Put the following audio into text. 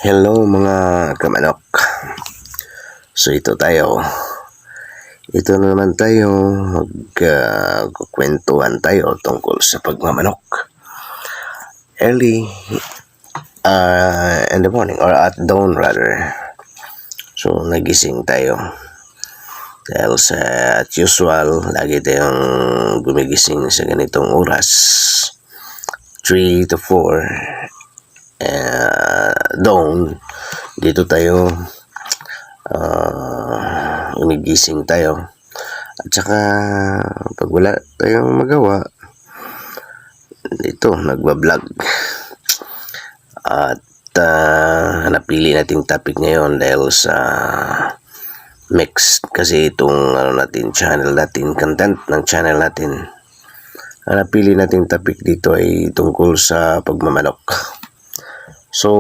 Hello mga kamanok. So ito tayo. Ito na naman tayo. Magkukwentuhan tayo tungkol sa pagmamanok. Early in the morning or at dawn rather. So nagising tayo. Dahil sa at usual, lagi tayong gumigising sa ganitong oras. 3 to 4 dawn, dito tayo umigising tayo. At saka pag wala tayong magawa, dito nagbablog. At napili nating topic ngayon dahil sa mixed kasi itong channel natin, content ng channel natin. Ang napili nating topic dito ay tungkol sa pagmamanok. So